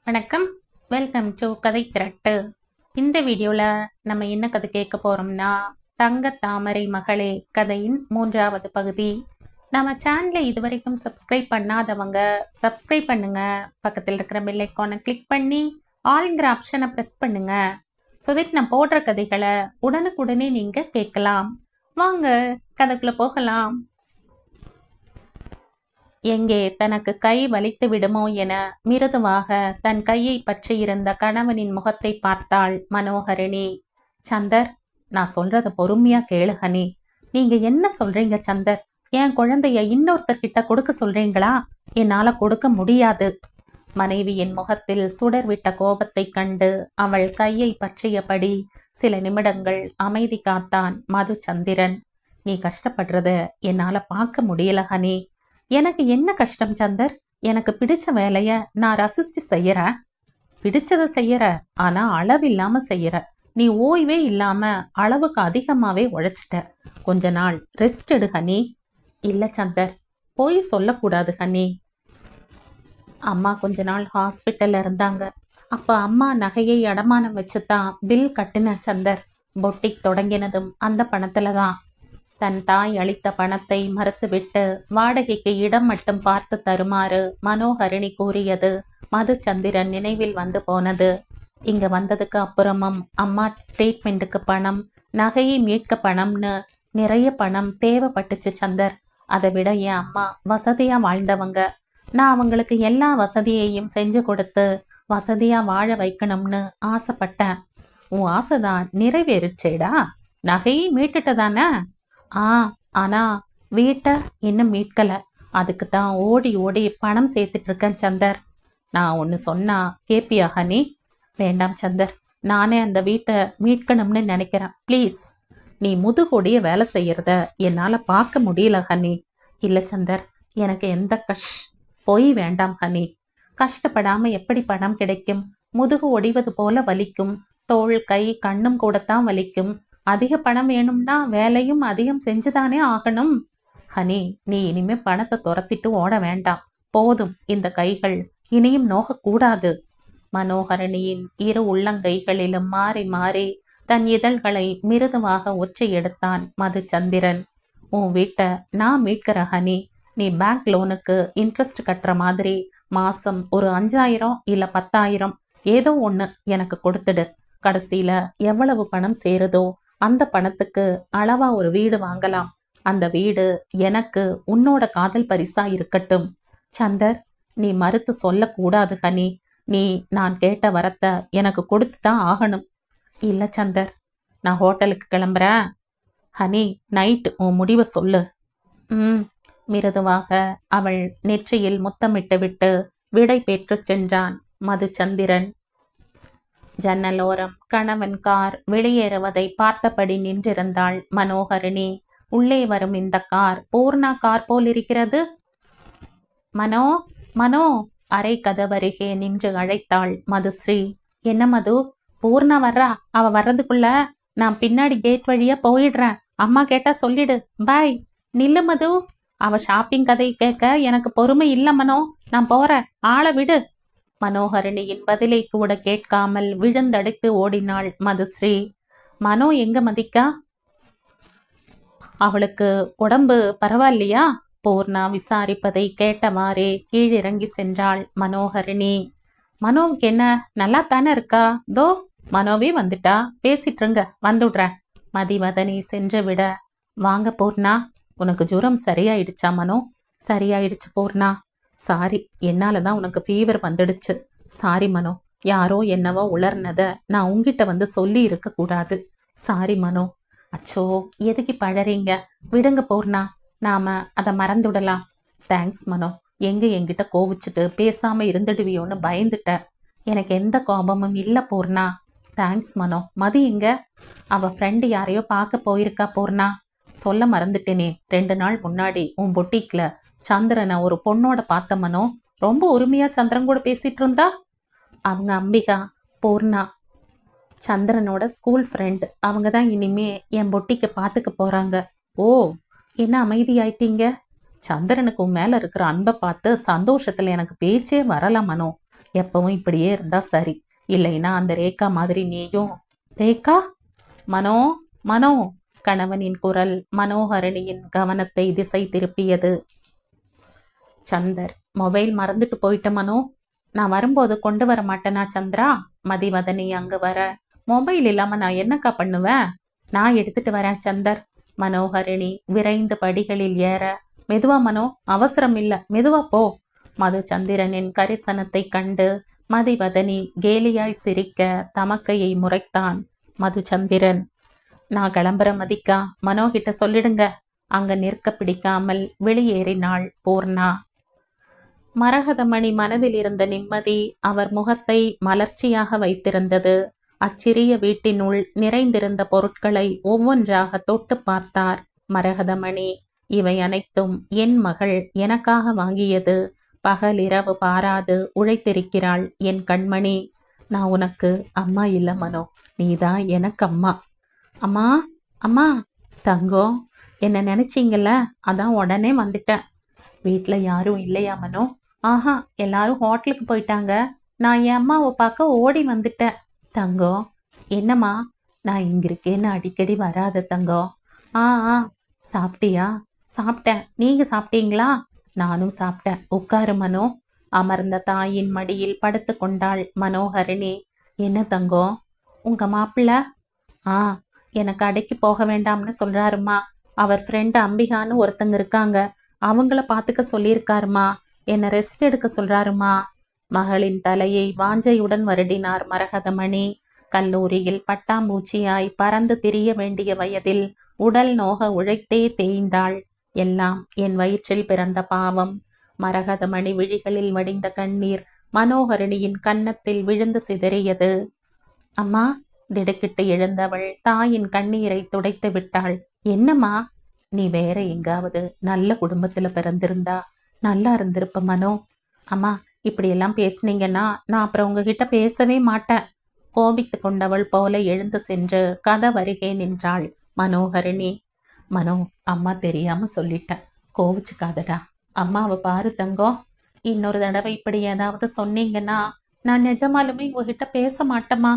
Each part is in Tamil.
வணக்கம். வெல்கம் டு கதை திரட்டு. இந்த வீடியோவில் நம்ம என்ன கதை கேட்க போகிறோம்னா, தங்க தாமரை மகளே கதையின் 3வது பகுதி. நம்ம சேனலை இதுவரைக்கும் சப்ஸ்கிரைப் பண்ணாதவங்க சப்ஸ்கிரைப் பண்ணுங்க. பக்கத்தில் இருக்கிற பெல் ஐக்கானை கிளிக் பண்ணி ஆல்ங்கிற ஆப்ஷனை ப்ரெஸ் பண்ணுங்க. ஸோ தட் நான் போடுற கதைகளை உடனுக்குடனே நீங்கள் கேட்கலாம். வாங்க கதைக்குள்ளே போகலாம். எங்கே தனக்கு கை வலித்து விடுமோ என மிருதுவாக தன் கையை பற்றியிருந்த கணவனின் முகத்தை பார்த்தாள் மனோகரணி. சந்தர், நான் சொல்றத பொறுமையா கேளு ஹனி. நீங்க என்ன சொல்றீங்க சந்தர்? என் குழந்தைய இன்னொருத்தர்கிட்ட கொடுக்க சொல்றீங்களா? என்னால கொடுக்க முடியாது. மனைவியின் முகத்தில் சுடர்விட்ட கோபத்தை கண்டு அவள் கையை பற்றியபடி சில நிமிடங்கள் அமைதி காத்தான் மதுச்சந்திரன். நீ கஷ்டப்படுறத என்னால பார்க்க முடியல ஹனி. எனக்கு என்ன கஷ்டம் சந்தர்? எனக்கு பிடிச்ச வேலைய நான் ரசிச்சு செய்யறேன். பிடிச்சதை செய்யற, ஆனா அளவில்லாம செய்யற. நீ ஓய்வே இல்லாம அளவுக்கு அதிகமாவே உழைச்சிட்ட. கொஞ்ச நாள் ரெஸ்ட் எடு ஹனி. இல்ல சந்தர், போய் சொல்லக்கூடாது ஹனி. அம்மா கொஞ்ச நாள் ஹாஸ்பிட்டல்ல இருந்தாங்க. அப்ப அம்மா நகையை அடமானம் வச்சுதான் பில் கட்டின சந்தர். பொட்டிக் தொடங்கினதும் அந்த பணத்துலதான். தன் தாய் அளித்த பணத்தை மறுத்துவிட்டு வாடகைக்கு இடம் மட்டும் பார்த்து தருமாறு மனோகரணி கூறியது மதுச்சந்திரன் நினைவில் வந்து போனது. இங்க வந்ததுக்கு அப்புறமும் அம்மா ட்ரீட்மெண்ட்டுக்கு பணம், நகையை மீட்க பணம்னு நிறைய பணம் தேவைப்பட்டுச்சு சந்தர். அதை விட என் அம்மா வசதியா வாழ்ந்தவங்க. நான் அவங்களுக்கு எல்லா வசதியையும் செஞ்சு கொடுத்து வசதியா வாழ வைக்கணும்னு ஆசைப்பட்டேன். உன் ஆசைதான் நிறைவேறிச்சேடா. நகையை மீட்டுட்டதானே? ஆனா வீட்டை இன்னும் மீட்கல. அதுக்கு தான் ஓடி ஓடி பணம் சேர்த்துட்டு இருக்கேன் சந்தர். நான் ஒன்று சொன்னா கேப்பியா ஹனி? வேண்டாம் சந்தர், நானே அந்த வீட்டை மீட்கணும்னு நினைக்கிறேன். ப்ளீஸ். நீ முதுகொடிய வேலை செய்யறத என்னால் பார்க்க முடியல ஹனி. இல்லை சந்தர், எனக்கு எந்த பொய் வேண்டாம் ஹனி. கஷ்டப்படாம எப்படி பணம் கிடைக்கும்? முதுகு ஒடிவது போல வலிக்கும். தோள், கை, கண்ணும் கூடத்தான் வலிக்கும். அதிக பணம் வேணும்னா வேலையும் அதிகம் செஞ்சுதானே ஆகணும். ஹனி, நீ இனிமே பணத்தை துரத்திட்டு ஓட வேண்டாம். போதும், இந்த கைகள் இனியும் நோகக்கூடாது. மனோகரணியின் இரு உள்ளங்கைகளிலும் மாறி மாறி தன் இதழ்களை மிருதுவாக ஒற்றை எடுத்தான் மதுச்சந்திரன். உன் வீட்டை நான் மீட்கிற ஹனி. நீ பேங்க் லோனுக்கு இன்ட்ரெஸ்ட் கட்டுற மாதிரி மாசம் ஒரு 5000 இல்ல 10,000 ஏதோ ஒண்ணு எனக்கு கொடுத்துடு. கடைசியில எவ்வளவு பணம் சேருதோ அந்த பணத்துக்கு அளவா ஒரு வீடு வாங்கலாம். அந்த வீடு எனக்கு உன்னோட காதல் பரிசா இருக்கட்டும். சந்தர், நீ மறுத்து சொல்லக்கூடாது ஹனி. நீ நான் கேட்ட வரத்தை எனக்கு கொடுத்து தான் ஆகணும். இல்ல சந்தர், நான் ஹோட்டலுக்கு கிளம்புறேன். ஹனி, நைட்டு உன் முடிவை சொல்லு. மிருதுவாக அவள் நெற்றியில் முத்தமிட்டு விட்டு விடை பெற்று சென்றான் மதுச்சந்திரன். ஜன்னலோரம் கணவன் கார் வெளியேறுவதை பார்த்தபடி நின்றிருந்தாள் மனோகரணி. உள்ளே வரும் இந்த கார் பூர்ணா கார் போல் இருக்கிறது. மனோ, மனோ! அரை கதவருகே நின்று அழைத்தாள் மதுஸ்ரீ. என்ன மது, பூர்ணா வர்றா. அவ வர்றதுக்குள்ள நான் பின்னாடி கேட் வழியா போயிடுறேன். அம்மா கேட்டா சொல்லிடு. பாய். நில்லு மது, அவ ஷாப்பிங் கதை கேட்க எனக்கு பொறுமை இல்ல மனோ. நான் போறேன், ஆளை விடு. மனோகரணியின் பதிலை கூட கேட்காமல் விழுந்தடித்து ஓடினாள் மதுஸ்ரீ. மனோ எங்க மதிக்கா? அவளுக்கு உடம்பு பரவாயில்லையா? பூர்ணா விசாரிப்பதை கேட்டவாறே கீழிறங்கி சென்றாள் மனோகரணி. மனோவுக்கு என்ன, நல்லா தானே இருக்கா? தோ மனோவே வந்துட்டா. பேசிட்டு இருங்க, வந்துடுறேன். மதிவதனி சென்று விட, வாங்க பூர்ணா. உனக்கு ஜுரம் சரியாயிடுச்சா மனோ? சரியாயிடுச்சு பூர்ணா. சாரி, என்னாலதான் உனக்கு ஃபீவர் வந்துடுச்சு. சாரி மனோ, யாரோ என்னவோ உளர்னத நான் உங்ககிட்ட வந்து சொல்லி இருக்க கூடாது. சாரி மனோ. அச்சோ, எதுக்கு பழறீங்க? விடுங்க பூர்ணா, நாம அதை மறந்துடலாம். தேங்க்ஸ் மனோ. என்கிட்ட கோவிச்சுட்டு பேசாம இருந்துடுவியோன்னு பயந்துட்டேன். எனக்கு எந்த கோபமும் இல்லை பூர்ணா. தேங்க்ஸ் மனோ. மதி எங்க? அவ ஃப்ரெண்டு யாரையோ பார்க்க போயிருக்கா பூர்ணா. சொல்ல மறந்துட்டேனே, 2 நாள் முன்னாடி உன் பொட்டிக்ல சந்திரனை ஒரு பொண்ணோட பார்த்த மனோ. ரொம்ப உரிமையா சந்திரன் கூட பேசிட்டு இருந்தா. அவங்க அம்பிகா, பூர்ணா சந்திரனோட ஸ்கூல் ஃப்ரெண்ட். அவங்க தான் இனிமே என் பொட்டிக்கு பார்த்துக்க போறாங்க. ஓ, என்ன அமைதியாயிட்டீங்க? சந்திரனுக்கு உன் மேல இருக்கிற அன்பை பார்த்து சந்தோஷத்துல எனக்கு பேச்சே வரல மனோ. எப்பவும் இப்படியே இருந்தா சரி. இல்லைன்னா அந்த ரேகா மாதிரி நீயும். ரேகா? மனோ, மனோ! கணவனின் குரல் மனோஹரணியின் கவனத்தை திசை திருப்பியது. சந்தர், மொபைல் மறந்துட்டு போயிட்ட மனோ. நான் வரும்போது கொண்டு வர மாட்டேனா சந்திரா? மதிவதனி அங்கு வர, மொபைல் இல்லாம நான் என்னக்கா பண்ணுவேன்? நான் எடுத்துட்டு வரேன் சந்தர். மனோஹரிணி விரைந்து படிகளில் ஏற, மெதுவா மனோ, அவசரம் இல்ல, மெதுவா போ. மதுச்சந்திரனின் கரிசனத்தை கண்டு மதிவதனி கேலியாய் சிரிக்க தமக்கையை முறைத்தான். மதுச்சந்திரன், நான் கிளம்புற மதிக்கா, மனோ கிட்ட சொல்லிடுங்க. அங்க நிற்க பிடிக்காமல் வெளியேறினாள் பூர்ணா. மரகதமணி மனதில் இருந்த நிம்மதி அவர் முகத்தை மலர்ச்சியாக வைத்திருந்தது. அச்சிறிய வீட்டினுள் நிறைந்திருந்த பொருட்களை ஒவ்வொன்றாக தொட்டு பார்த்தார் மரகதமணி. இவை அனைத்தும் என் மகள் எனக்காக வாங்கியது. பகல் இரவு பாராது உழைத்திருக்கிறாள் என் கண்மணி. நான் உனக்கு அம்மா இல்ல மனோ, நீதான் எனக்கு அம்மா. அம்மா, அம்மா. தங்கம், என்ன நினைச்சீங்கல்ல, அதான் உடனே வந்துட்டேன். வீட்டுல யாரும் இல்லையா மனோ? ஆஹா, எல்லாரும் ஹோட்டலுக்கு போயிட்டாங்க. நான் என் அம்மாவை பார்க்க ஓடி வந்துட்டேன். தங்கம், என்னம்மா? நான் இங்க இருக்கேன்னு அடிக்கடி வராத தங்கம். ஆ ஆ, சாப்பிட்டியா? சாப்பிட்டேன். நீங்க சாப்பிட்டீங்களா? நானும் சாப்பிட்டேன். உட்காரு மனோ. அமர்ந்த தாயின் மடியில் படுத்து கொண்டாள் மனோஹரிணி. என்ன தங்கம், உங்க மாப்பிள்ள? ஆ, எனக்கு கடைக்கு போக வேண்டாம்னு சொல்றாருமா. அவர் ஃப்ரெண்டு அம்பிகான்னு ஒருத்தங்க இருக்காங்க, அவங்கள பார்த்துக்க சொல்லியிருக்காருமா. என்ன ரெஸ்ட் எடுக்க சொல்றாருமா. மகளின் தலையை வாஞ்சையுடன் வருடினார் மரகதமணி. கல்லூரியில் பட்டாம்பூச்சியாய் பறந்து திரிய வேண்டிய வயதில் உடல் நோக உழைத்தே தேய்ந்தாள். எல்லாம் என் வயிற்றில் பிறந்த பாவம். மரகதமணி விழிகளில் வடிந்த கண்ணீர் மனோஹரிணியின் கன்னத்தில் விழுந்து சிதறியது. அம்மா, திடுக்கிட்டு எழுந்தவள் தாயின் கண்ணீரை துடைத்து விட்டாள். என்னம்மா? நீ வேற எங்காவது நல்ல குடும்பத்துல பிறந்திருந்தா நல்லா இருந்திருப்ப மனோ. அம்மா, இப்படியெல்லாம் பேசுனீங்கன்னா நான் அப்புறம் உங்ககிட்ட பேசவே மாட்டேன். கோபித்து கொண்டவள் போல எழுந்து சென்று கதவருகே நின்றாள் மனோஹரிணி. மனோ, அம்மா தெரியாம சொல்லிட்டேன், கோவிச்சுக்காதடா. அம்மாவை பாரு தங்கம், இன்னொரு தடவை இப்படி ஏதாவது சொன்னீங்கன்னா நான் நிஜமாலுமே உங்ககிட்ட பேச மாட்டேம்மா.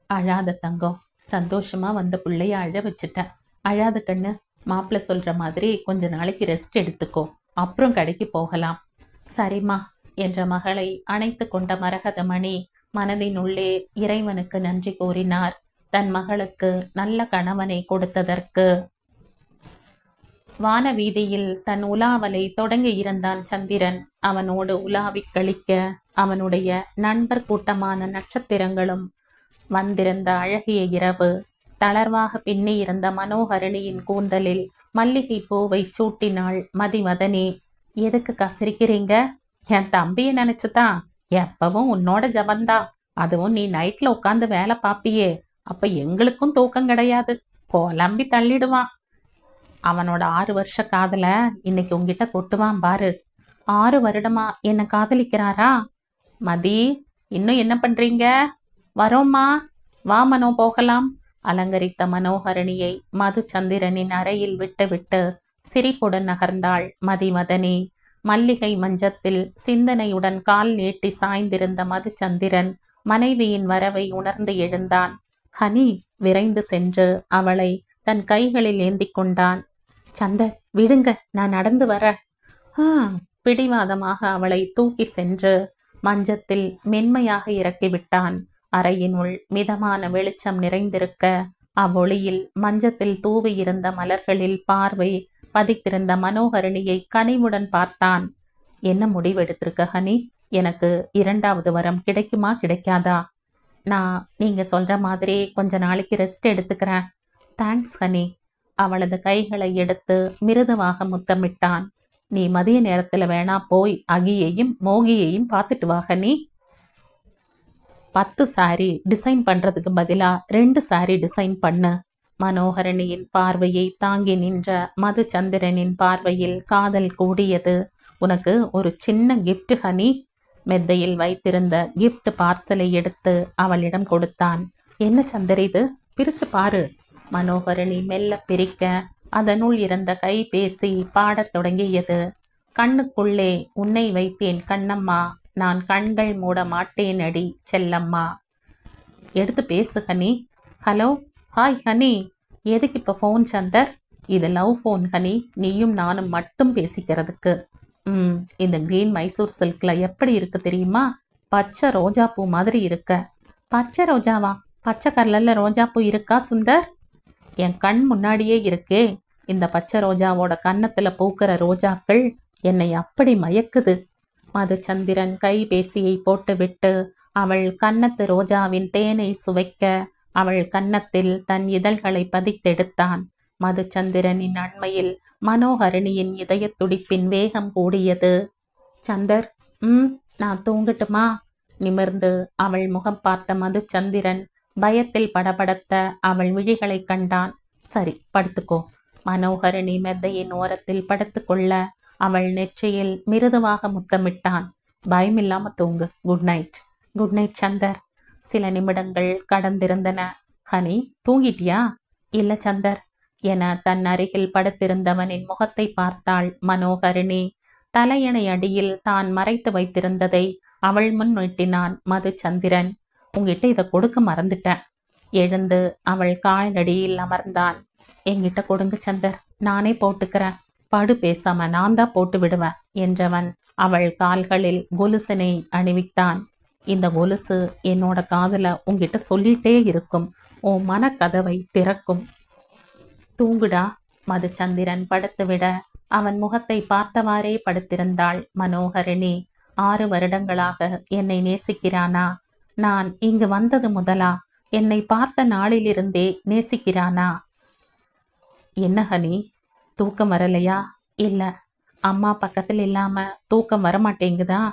அழாத தங்கம், சந்தோஷமா வந்த பிள்ளைய அழ வச்சுட்டேன். அழாத கண்ணு. மாப்பிள்ள சொல்ற மாதிரி கொஞ்ச நாளைக்கு ரெஸ்ட் எடுத்துக்கோ, அப்புறம் கடைக்கு போகலாம். சரிம்மா என்ற மகளை அணைத்து கொண்ட மரகதமணி மனதினுள்ளே இறைவனுக்கு நன்றி கூறினார், தன் மகளுக்கு நல்ல கணவனை கொடுத்ததற்கு. வானவீதியில் தன் உலாவலை தொடங்கி இருந்தான் சந்திரன். அவனோடு உலாவிக் கழிக்க அவனுடைய நண்பர் கூட்டமான நட்சத்திரங்களும் வந்திருந்த அழகிய இரவு. தளர்வாக பின்னி இருந்த மனோஹரிணியின் கூந்தலில் மல்லிகை பூவை சூட்டினாள் மதிவதனி. எதுக்கு கசிரிக்கிறீங்க? என் தம்பியை நினைச்சுதான். எப்பவும் உன்னோட ஜபந்தா. அதுவும் நீ நைட்ல உட்காந்து வேலை பாப்பியே, அப்ப எங்களுக்கும் தூக்கம் கிடையாது. புலம்பி தள்ளிடுவான். அவனோட 6 வருஷ காதல இன்னைக்கு உங்ககிட்ட கொட்டுவான் பாரு. 6 வருடமா என்ன காதலிக்கிறாரா? மதி, இன்னும் என்ன பண்றீங்க? வரோம்மா. வா மனோ, போகலாம். அலங்கரித்த மனோஹரணியை மதுச்சந்திரனின் அறையில் விட்டுவிட்டு சிரிப்புடன் நகர்ந்தாள் மதிவதனி. மல்லிகை மஞ்சத்தில் சிந்தனையுடன் கால் நீட்டி சாய்ந்திருந்த மதுச்சந்திரன் மனைவியின் வரவை உணர்ந்து எழுந்தான். ஹனி விரைந்து சென்று அவளை தன் கைகளில் ஏந்தி கொண்டான். சந்தர், விடுங்க, நான் நடந்து வர. பிடிவாதமாக அவளை தூக்கி சென்று மஞ்சத்தில் மென்மையாக இறக்கிவிட்டான். அறையினுள் மிதமான வெளிச்சம் நிறைந்திருக்க அவ்வொளியில் மஞ்சத்தில் தூவி இருந்த மலர்களில் பார்வை பதித்திருந்த மனோஹரிணியை கனிவுடன் பார்த்தான். என்ன முடிவெடுத்திருக்க ஹனி? எனக்கு 2வது வரம் கிடைக்குமா கிடைக்காதா? நீங்க சொல்ற மாதிரி கொஞ்ச நாளைக்கு ரெஸ்ட் எடுத்துக்கிறேன். Thanks honey. அவளது கைகளை எடுத்து மிருதுவாக முத்தமிட்டான். நீ மதிய நேரத்துல வேணா போய் அகியையும் மோகியையும் பார்த்துட்டு வா ஹனி. 10 சாரி டிசைன் பண்றதுக்கு பதிலா 2 சாரி டிசைன் பண்ணு. மனோஹரணியின் பார்வையை தாங்கி நின்ற மதுச்சந்திரனின் பார்வையில் காதல் கூடியது. உனக்கு ஒரு சின்ன கிஃப்ட் ஹனி. மெத்தையில் வைத்திருந்த கிஃப்ட் பார்சலை எடுத்து அவளிடம் கொடுத்தான். என்ன சந்தர் இது? பிரிச்சு பாரு. மனோஹரணி மெல்ல பிரிக்க அதனுள் இருந்த கைபேசி பாடத் தொடங்கியது. கண்ணுக்குள்ளே உன்னை வைத்தேன் கண்ணம்மா, நான் கண்கள் மூட மாட்டேனடி செல்லம்மா. எடுத்து பேசு ஹனி. Hello, hi honey. எதுக்கு இப்போ ஃபோன் சந்தர்? இது லவ் ஃபோன் ஹனி, நீயும் நானும் மட்டும் பேசிக்கிறதுக்கு. இந்த கிரீன் மைசூர் சில்கில் எப்படி இருக்கு தெரியுமா? பச்சை ரோஜா பூ மாதிரி இருக்க. பச்சை ரோஜாவா? பச்சை கலரில் ரோஜா பூ இருக்கா சுந்தர்? என் கண் முன்னாடியே இருக்கே. இந்த பச்சை ரோஜாவோட கன்னத்தில் பூக்கிற ரோஜாக்கள் என்னை அப்படி மயக்குது. மதுச்சந்திரன் கைபேசியை போட்டுவிட்டு அவள் கன்னத்து ரோஜாவின் தேனை சுவைக்க அவள் கன்னத்தில் தன் இதழ்களை பதித்தெடுத்தான். மதுச்சந்திரனின் அண்மையில் மனோஹரிணியின் இதய துடிப்பின் வேகம் கூடியது. சந்தர், நான் தூங்கட்டுமா? நிமிர்ந்து அவள் முகம் பார்த்த மதுச்சந்திரன் பயத்தில் படபடத்த அவள் விழிகளை கண்டான். சரி, படுத்துக்கோ. மனோஹரிணி மெத்தையின் ஓரத்தில் படுத்துக்கொள்ள அவள் நெற்றியில் மிருதுவாக முத்தமிட்டான். பயமில்லாம தூங்கு. Good night. Good night Chandar. சில நிமிடங்கள் கடந்திருந்தன. ஹனி, தூங்கிட்டியா? இல்ல சந்தர் என தன் அருகில் படுத்திருந்தவனின் முகத்தை பார்த்தாள் மனோஹரிணி. தலையணை அடியில் தான் மறைத்து வைத்திருந்ததை அவள் முன் நீட்டினான் மதுச்சந்திரன். உங்ககிட்ட இதை கொடுக்க மறந்துட்டேன். எழுந்து அவள் காலடியில் அமர்ந்தான். என்கிட்ட கொடுங்க சந்தர், நானே போட்டுக்கிறேன். படு, பேசாம நான் தான் போட்டு விடுவேன் என்றவன் அவள் கால்களில் கொலுசினை அணிவித்தான். இந்த கொலுசு என்னோட காதுல உங்ககிட்ட சொல்லிட்டே இருக்கும். உன் மனக்கதவை திறக்கும். தூங்குடா. மதுச்சந்திரன் படுத்துவிட அவன் முகத்தை பார்த்தவாறே படுத்திருந்தாள் மனோஹரிணி. 6 வருடங்களாக என்னை நேசிக்கிறானா? நான் இங்கு வந்தது முதலா? என்னை பார்த்த நாளிலிருந்தே நேசிக்கிறானா? என்ன ஹனி, தூக்கம் வரலையா? இல்ல. அம்மா பக்கத்தில் இல்லாம தூக்கம் வரமாட்டேங்குதா?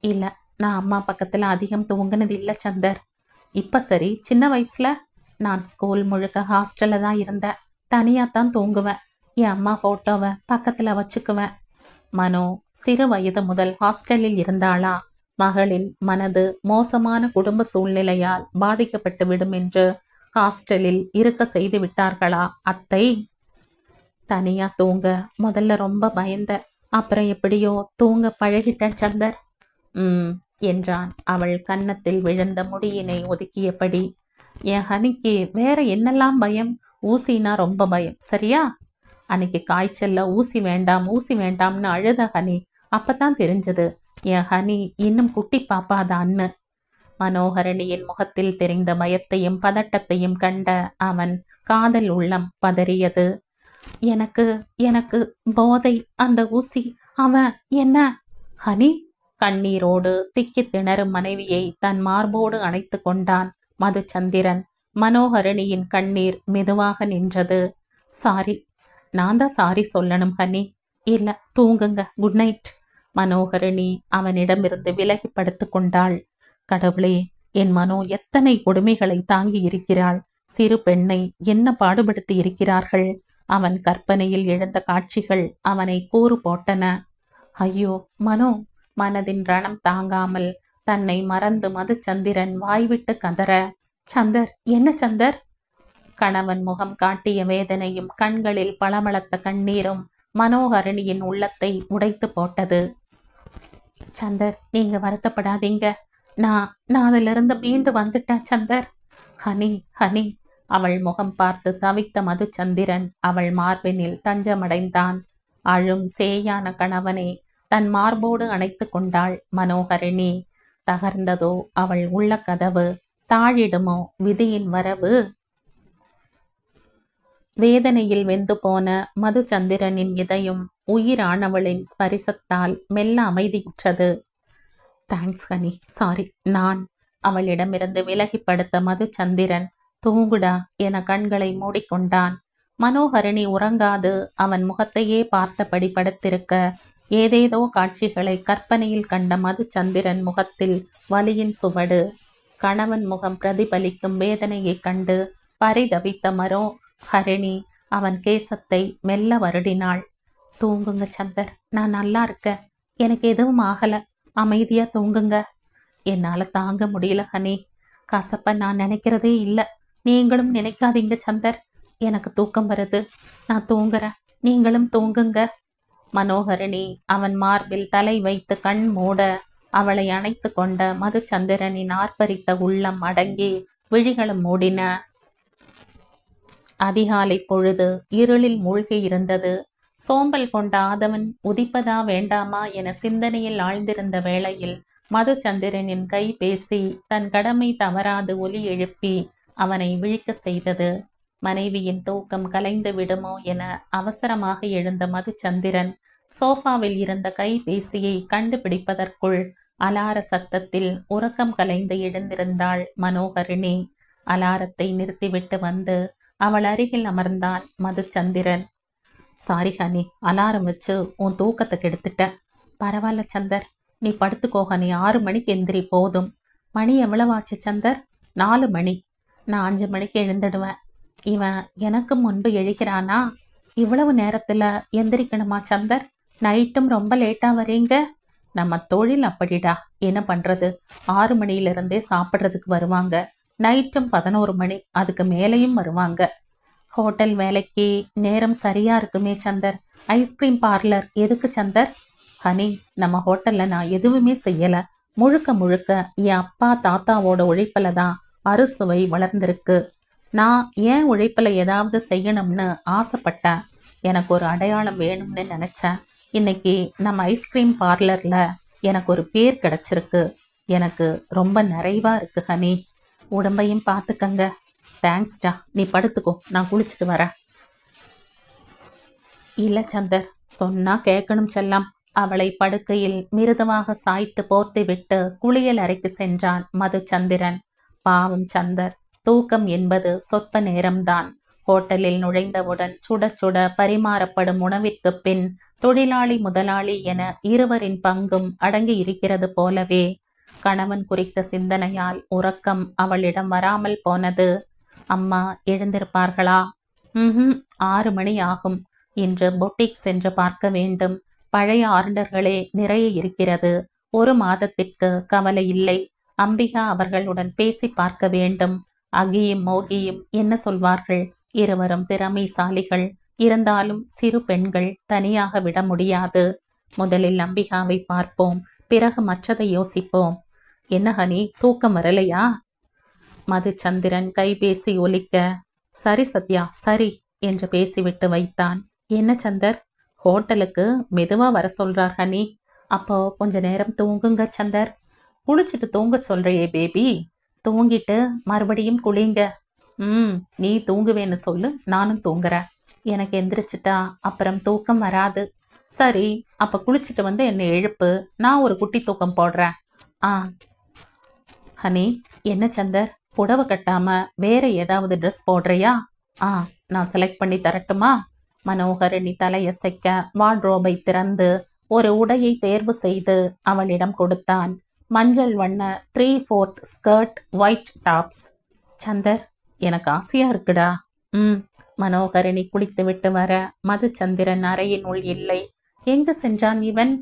இல்ல, நான் அம்மா பக்கத்துல அதிகம் தூங்குனது இல்லை சந்தர். இப்ப சரி. சின்ன வயசுல நான் ஸ்கூல் முழுக்க ஹாஸ்டல்ல தான் இருந்தேன். தனியாத்தான் தூங்குவேன். என் அம்மா போட்டோவை பக்கத்துல வச்சுக்குவேன். மனோ சிறு வயது முதல் ஹாஸ்டலில் இருந்தாளா? மகளின் மனது மோசமான குடும்ப சூழ்நிலையால் பாதிக்கப்பட்டு விடும் என்று ஹாஸ்டலில் இருக்க செய்து விட்டார்களா அத்தை? தனியா தூங்க முதல்ல ரொம்ப பயந்த, அப்புறம் எப்படியோ தூங்க பழகிட்டேன் சந்தர். என்றான் அவள் கன்னத்தில் விழுந்த முடியினை ஒதுக்கியபடி. என் ஹனிக்கு வேற என்னெல்லாம் பயம்? ஊசினா ரொம்ப பயம், சரியா? அன்னைக்கு காய்ச்சல்ல ஊசி வேண்டாம் ஊசி வேண்டாம்னு அழுத ஹனி. அப்பதான் தெரிஞ்சது என் ஹனி இன்னும் குட்டி பாப்பாதான்னு. மனோஹரணியின் முகத்தில் தெரிந்த பயத்தையும் பதட்டத்தையும் கண்ட அவன் காதல் உள்ளம் பதறியது. எனக்கு எனக்கு போதை அந்த ஊசி. அவன் என்ன? ஹனி கண்ணீரோடு திக்கி திணறும் மனைவியை தன் மார்போடு அணைத்து கொண்டான் மதுச்சந்திரன். மனோஹரிணியின் கண்ணீர் மெதுவாக நின்றது. சாரி. நான் தான் சாரி சொல்லணும் ஹனி. இல்ல, தூங்குங்க. Good night. மனோஹரிணி அவனிடமிருந்து விலகி படுத்து கொண்டாள். கடவுளே, என் மனோ எத்தனை கொடுமைகளை தாங்கி இருக்கிறாள். சிறு பெண்ணை என்ன பாடுபடுத்தி இருக்கிறார்கள். அவன் கற்பனையில் எழுந்த காட்சிகள் அவனை கூறு போட்டன. ஐயோ மனோ! மனதின் ரணம் தாங்காமல் தன்னை மறந்து மதுச்சந்திரன் வாய்விட்டு கதற, சந்தர், என்ன சந்தர்? கணவன் முகம் காட்டிய வேதனையும் கண்களில் பளபளத்த கண்ணீரும் மனோஹரிணியின் உள்ளத்தை உடைத்து போட்டது. சந்தர், நீங்க வருத்தப்படாதீங்க. நான் அதிலிருந்து மீண்டு வந்துட்டேன் சந்தர். Honey honey. அவள் முகம் பார்த்து தவித்த மதுச்சந்திரன் அவள் மார்பினில் தஞ்சமடைந்தான். அழும் சேயான கணவனை தன் மார்போடு அணைத்து கொண்டாள் மனோஹரிணி. தகர்ந்ததோ அவள் உள்ள கதவு. தாழிடுமோ விதியின் வரவு? வேதனையில் வெந்து போன மதுச்சந்திரனின் இதயம் உயிரானவளின் ஸ்பரிசத்தால் மெல்ல அமைதியுற்றது. Thanks honey, sorry. நான் அவளிடமிருந்து விலகி படுத்த மதுச்சந்திரன் தூங்குடா என கண்களை மூடிக்கொண்டான். மனோஹரிணி உறங்காது அவன் முகத்தையே பார்த்தபடி படுத்திருக்க ஏதேதோ காட்சிகளை கற்பனையில் கண்ட மதுச்சந்திரன் முகத்தில் வலியின் சுவடு. கணவன் முகம் பிரதிபலிக்கும் வேதனையை கண்டு பரிதவித்த மனோஹரிணி அவன் கேசத்தை மெல்ல வருடினாள். தூங்குங்க சந்தர், நான் நல்லா இருக்க. எனக்கு எதுவும் ஆகல. அமைதியா தூங்குங்க. என்னால தாங்க முடியல ஹனி. கசப்ப நான் நினைக்கிறதே இல்லை. நீங்களும் நினைக்காதீங்க சந்தர். எனக்கு தூக்கம் வருது. நான் தூங்குறேன். நீங்களும் தூங்குங்க. மனோஹரிணி அவன் மார்பில் தலை வைத்து கண் மூட அவளை அணைத்து கொண்ட மதுச்சந்திரனின் ஆர்ப்பரித்த உள்ளம் அடங்கி விழிகளும் மூடின. அதிகாலை பொழுது இருளில் மூழ்கி இருந்தது. சோம்பல் கொண்ட ஆதவன் உதிப்பதா வேண்டாமா என சிந்தனையில் ஆழ்ந்திருந்த வேளையில் மதுச்சந்திரனின் கை பேசி தன் கடமை தவறாது ஒலி எழுப்பி அவனை விழிக்க செய்தது. மனைவியின் தூக்கம் கலைந்து விடுமோ என அவசரமாக எழுந்த மதுச்சந்திரன் சோஃபாவில் இருந்த கைபேசியை கண்டுபிடிப்பதற்குள் அலார சத்தத்தில் உறக்கம் கலைந்து எழுந்திருந்தாள் மனோகரிணி. அலாரத்தை நிறுத்திவிட்டு வந்து அவள் அருகில் அமர்ந்தான் மதுச்சந்திரன். சாரி ஹனி, அலாரம் வச்சு உன் தூக்கத்தை கெடுத்துட்ட. பரவாயில்ல சந்தர், நீ படுத்துக்கோ ஹனி, 6 மணிக்கு எந்திரி போதும். மணி எவ்வளவாச்சு சந்தர்? 4 மணி. நான் 5 மணிக்கு எழுந்துடுவேன். இவன் எனக்கு முன்பு எழுகிறானா? இவ்வளவு நேரத்துல எந்திரிக்கணுமா சந்தர்? நைட்டும் ரொம்ப லேட்டா வரீங்க. நம்ம தொழில் அப்படிடா, என்ன பண்றது? 6 மணியிலிருந்தே சாப்பிட்றதுக்கு வருவாங்க. நைட்டும் 11 மணி, அதுக்கு மேலேயும் வருவாங்க. ஹோட்டல் வேலைக்கு நேரம் சரியா இருக்குமே சந்தர். ஐஸ்கிரீம் பார்லர் எதுக்கு சந்தர்? ஹனி, நம்ம ஹோட்டல்ல நான் எதுவுமே செய்யல. முழுக்க முழுக்க என் அப்பா தாத்தாவோட உழைப்புல தான் அறுசுவை வளர்ந்திருக்கு. நான் ஏன் உழைப்புல ஏதாவது செய்யணும்னு ஆசைப்பட்டேன். எனக்கு ஒரு அடையாளம் வேணும்னு நினைச்சேன். இன்னைக்கு நம்ம ஐஸ்கிரீம் பார்லர்ல எனக்கு ஒரு பேர் கிடைச்சிருக்கு. எனக்கு ரொம்ப நிறைவா இருக்கு ஹனி. உடம்பையும் பார்த்துக்கங்க. தேங்க்ஸ்டா, நீ படுத்துக்கோ, நான் குளிச்சுட்டு வரேன். இல்ல சந்தர், சொன்னா கேட்கணும் செல்லம். அவளை படுக்கையில் மிருதுவாக சாய்த்து போர்த்தி விட்டு குளியல் அறைக்கு சென்றான் மதுச்சந்திரன். பாவம் சந்தர், தூக்கம் என்பது சொற்ப நேரம்தான். ஹோட்டலில் நுழைந்தவுடன் சுட சுட பரிமாறப்படும் உணவிற்கு பின் தொழிலாளி முதலாளி என இருவரின் பங்கும் அடங்கி இருக்கிறது போலவே கணவன் குறித்த சிந்தனையால் உறக்கம் அவளிடம் வராமல் போனது. அம்மா எழுந்திருப்பார்களா? 6 மணி ஆகும். இன்று பொட்டிக் சென்று பார்க்க வேண்டும். பழைய ஆர்டர்களே நிறைய இருக்கிறது. 1 மாதத்திற்கு கவலை இல்லை. அம்பிகா அவர்களுடன் பேசி பார்க்க வேண்டும். அகியும் மோகியும் என்ன சொல்வார்கள்? இருவரும் திறமைசாலிகள். இருந்தாலும் சிறு பெண்கள் தனியாக விட முடியாது. முதலில் அம்பிகாவை பார்ப்போம், பிறகு மற்றதை யோசிப்போம். என்ன ஹனி, தூக்கம் வரலையா? மதுச்சந்திரன் கைபேசி ஒலிக்க, சரி சத்யா சரி என்று பேசிவிட்டு வைத்தான். என்ன சந்தர், ஹோட்டலுக்கு மெதுவா வர சொல்றார் ஹனி. அப்போ கொஞ்ச நேரம் தூங்குங்க சந்தர். குளிச்சுட்டு தூங்க சொல்றியே பேபி. தூங்கிட்டு மறுபடியும் குளிங்க. நீ தூங்குவேன்னு சொல்லு, நானும் தூங்குறேன். எனக்கு எந்திரிச்சிட்டா அப்புறம் தூக்கம் வராது. சரி, அப்ப குளிச்சுட்டு வந்து என்னை எழுப்பு, நான் ஒரு குட்டி தூக்கம் போடுறேன். ஹனி, என்ன சந்தர், புடவை கட்டாம வேற ஏதாவது ட்ரெஸ் போடுறியா? நான் செலக்ட் பண்ணி தரட்டுமா? மனோகரிணி தலையசைக்க வார்ட்ரோபை திறந்து ஒரு உடையை தேர்வு செய்து அவளிடம் கொடுத்தான். மஞ்சள் வண்ண 3/4 ஸ்கர்ட், ஒயிட் டாப்ஸ். சந்தர், எனக்கு ஆசையா இருக்குடா. மனோகரிணி குளித்து விட்டு வர மதுச்சந்திரன் அறையின் உள் இல்லை. எங்கு சென்றான் இவன்?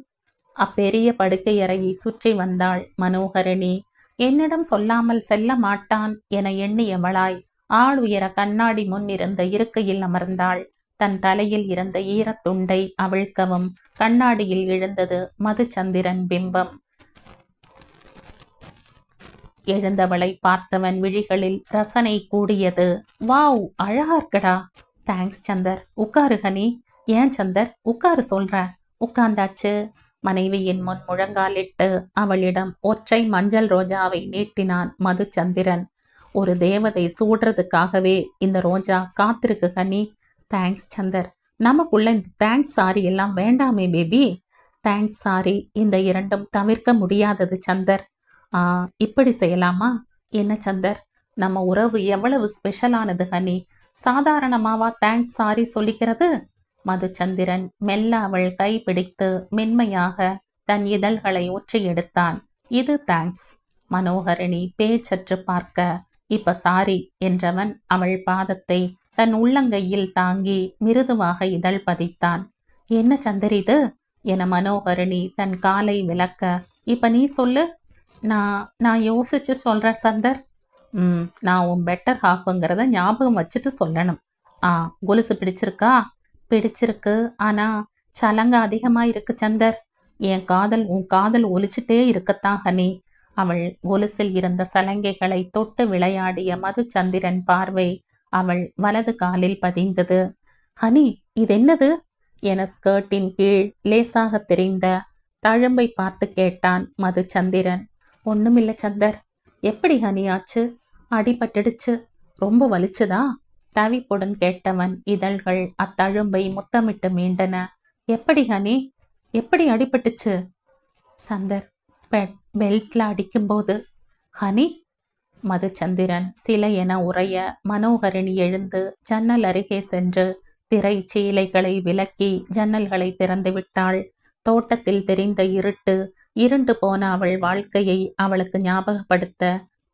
அப்பெரிய படுக்கை அறையை சுற்றி வந்தாள் மனோகரிணி. என்னிடம் சொல்லாமல் செல்ல மாட்டான் என எண்ணியவளாய் ஆள் உயர கண்ணாடி முன் இருந்த இருக்கையில் அமர்ந்தாள். தன் தலையில் இருந்த ஈரத்துண்டை அவிழ்க்கவும் கண்ணாடியில் எழுந்தது மதுச்சந்திரன் பிம்பம். எழுந்தவளை பார்த்தவன் விழிகளில் ரசனை கூடியது. வாவ், அழகா இருக்கடா. தேங்க்ஸ் சந்தர். உட்காரு ஹனி. ஏன் சந்தர், உட்காரு சொல்ற. உட்கார்ந்தாச்சு. மனைவியின் முன் முழங்காலிட்டு அவளிடம் ஒற்றை மஞ்சள் ரோஜாவை நீட்டினான் மதுச்சந்திரன். ஒரு தேவதை சூடுறதுக்காகவே இந்த ரோஜா காத்திருக்கு ஹனி. தேங்க்ஸ் சந்தர். நமக்குள்ள இந்த தேங்க்ஸ் சாரி எல்லாம் வேண்டாமே பேபி. தேங்க்ஸ் சாரி இந்த இரண்டும் தவிர்க்க முடியாதது சந்தர். இப்படி செய்யலாமா? என்ன சந்தர், நம்ம உறவு எவ்வளவு ஸ்பெஷலானது ஹனி. சாதாரணமாவா தேங்க்ஸ் சாரி சொல்லிக்கிறது? மதுச்சந்திரன் மெல்ல அவள் கை பிடித்து மென்மையாக தன் இதழ்களை ஒற்றி எடுத்தான். இது தேங்க்ஸ். மனோகரிணி பேச்சற்று பார்க்க, இப்ப சாரி என்றவன் அவள் பாதத்தை தன் உள்ளங்கையில் தாங்கி மிருதுவாக இதழ் பதித்தான். என்ன சந்தர் இது என மனோகரிணி தன் காலை விலக்க, இப்ப நீ சொல்லு. நான் யோசிச்சு சொல்றேன் சந்தர். நான் உன் பெட்டர் ஹாஃப்ங்கிறத ஞாபகம் வச்சுட்டு சொல்லணும். கொலுசு பிடிச்சிருக்கா? பிடிச்சிருக்கு, ஆனா சலங்க அதிகமா இருக்கு சந்தர். என் காதல் உன் காதல் ஒலிச்சுட்டே இருக்கத்தான் ஹனி. அவள் கொலுசில் இருந்த சலங்கைகளை தொட்டு விளையாடிய மதுச்சந்திரன் பார்வை அவள் வலது காலில் பதிந்தது. ஹனி, இதென்னது என ஸ்கர்ட்டின் கீழ் லேசாக தெரிந்த தழும்பை பார்த்து கேட்டான் மதுச்சந்திரன். ஒண்ணுமில்ல சந்தர். எப்படி ஹனி ஆச்சு? அடிபட்டுடுச்சு. ரொம்ப வலிச்சுதா? தவிப்புடன் கேட்டவன் இதழ்கள் அத்தழும்பை முத்தமிட்டு மீண்டன. எப்படி ஹனி? எப்படி அடிபட்டுச்சு? சந்தர், பெல்ட்ல அடிக்கும்போது. ஹனி? மதுச்சந்திரன் சிலை என உறைய மனோகரிணி எழுந்து ஜன்னல் அருகே சென்று திரை சீலைகளை விலக்கி ஜன்னல்களை திறந்து விட்டாள். தோட்டத்தில் தெரிந்த இருண்டு போன அவள் வாழ்க்கையை அவளுக்கு ஞாபகப்படுத்த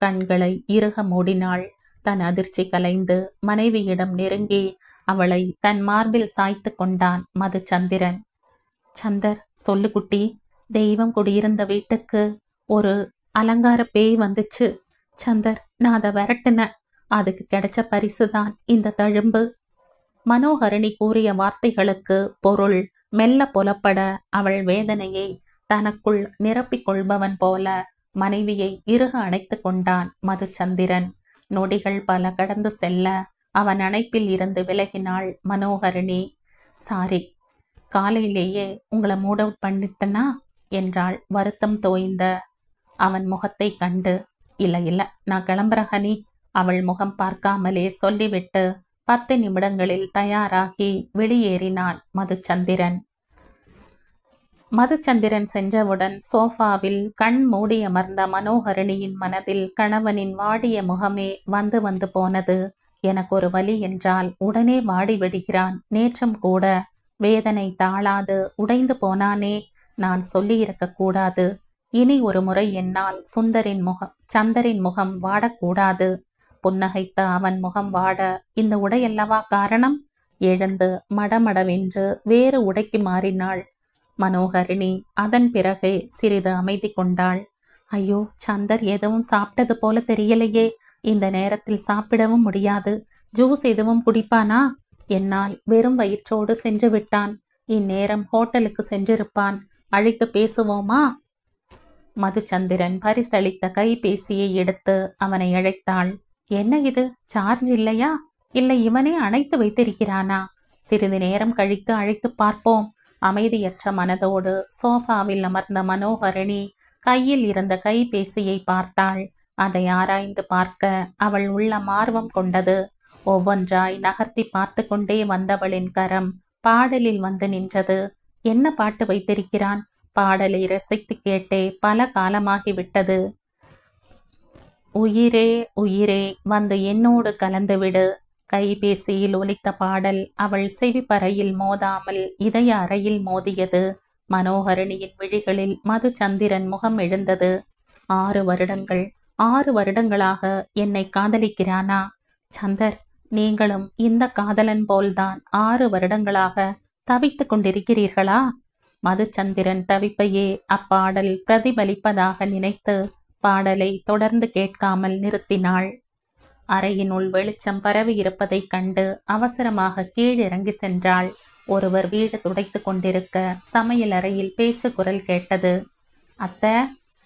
கண்களை இறுக மூடினாள். தன் அதிர்ச்சி கலைந்து மனைவியிடம் நெருங்கி அவளை தன் மார்பில் சாய்த்து கொண்டான் மதுச்சந்திரன். சந்தர், சொல்லு குட்டி. தெய்வம் குடியிருந்த வீட்டுக்கு ஒரு அலங்கார பேய் வந்துச்சு. சந்தர், நான் அதை விரட்டுனேன். அதுக்கு கிடைச்ச பரிசுதான் இந்த தழும்பு. மனோகரணி கூறிய வார்த்தைகளுக்கு பொருள் மெல்ல புலப்பட அவள் வேதனையை தனக்குள் நிரப்பிக் கொள்பவன் போல மனைவியை இறுக அணைத்து கொண்டான் மதுச்சந்திரன். நொடிகள் பல கடந்து செல்ல அவன் அணைப்பில் இருந்து விலகினாள் மனோகரணி. சாரி, காலையிலேயே உங்களை மூட் அவுட் பண்ணிட்டனா என்றாள் வருத்தம் தோய்ந்த அவன் முகத்தை கண்டு. இல்ல, நான் கிளம்புற ஹனி. அவள் முகம் பார்க்காமலே சொல்லிவிட்டு 10 நிமிடங்களில் தயாராகி வெளியேறினான் மதுச்சந்திரன். மதுச்சந்திரன் சென்றவுடன் சோஃபாவில் கண் மூடி அமர்ந்த மனோகரணியின் மனதில் கணவனின் வாடிய முகமே வந்து வந்து போனது. எனக்கு ஒரு வலி என்றால் உடனே வாடி விடுகிறான். நேற்றும் கூட வேதனை தாழாது உடைந்து போனானே. நான் சொல்லியிருக்க கூடாது. இனி ஒரு முறை என்னால் சந்தரின் முகம் வாடக்கூடாது. புன்னகைத்த அவன் முகம் வாட இந்த உடையல்லவா காரணம்? எழுந்து மடமடவென்று வேறு உடைக்கு மாறினாள் மனோகரிணி. அதன் பிறகு சிறிது அமைதி கொண்டாள். ஐயோ, சந்தர் எதுவும் சாப்பிட்டது போல தெரியலையே. இந்த நேரத்தில் சாப்பிடவும் முடியாது. ஜூஸ் எதுவும் குடிப்பானா? என்னால் வெறும் வயிற்றோடு சென்று விட்டான். இந்நேரம் ஹோட்டலுக்கு சென்றிருப்பான். அழைத்து பேசுவோமா? மதுச்சந்திரன் பரிசளித்த கைபேசியை எடுத்து அவனை அழைத்தாள். என்ன இது, சார்ஜ் இல்லையா? இல்லை இவனே அணைத்து வைத்திருக்கிறானா? சிறிது நேரம் கழித்து அழைத்து பார்ப்போம். அமைதியற்ற மனதோடு சோஃபாவில் அமர்ந்த மனோகரணி கையில் இருந்த கைபேசியை பார்த்தாள். அதை ஆராய்ந்து பார்க்க அவள் உள்ளம் ஆர்வம் கொண்டது. ஒவ்வொன்றாய் நகர்த்தி பார்த்து கொண்டே வந்தவளின் கரம் பாடலில் வந்து நின்றது. என்ன பாட்டு வைத்திருக்கிறான்? பாடலை ரசித்து கேட்டே பல காலமாகிவிட்டது. உயிரே உயிரே வந்து என்னோடு கலந்துவிடு. கைபேசியில் ஒலித்த பாடல் அவள் செவிப்பறையில் மோதாமல் இதய அறையில் மோதியது. மனோகரணியின் விழிகளில் மதுச்சந்திரன் முகம் எழுந்தது. 6 வருடங்கள் 6 வருடங்களாக என்னை காதலிக்கிறானா? சந்தர், நீங்களும் இந்த காதலன் போல்தான் 6 வருடங்களாக தவித்து கொண்டிருக்கிறீர்களா? மதுச்சந்திரன் தவிப்பையே அப்பாடல் பிரதிபலிப்பதாக நினைத்து பாடலை தொடர்ந்து கேட்காமல் நிறுத்தினாள். அறையினுள் வெளிச்சம் பரவி இருப்பதைக் கண்டு அவசரமாக கீழிறங்கி சென்றாள். ஒருவர் வீடு துடைத்து கொண்டிருக்க சமையல் அறையில் பேச்சு குரல் கேட்டது. அத்தை,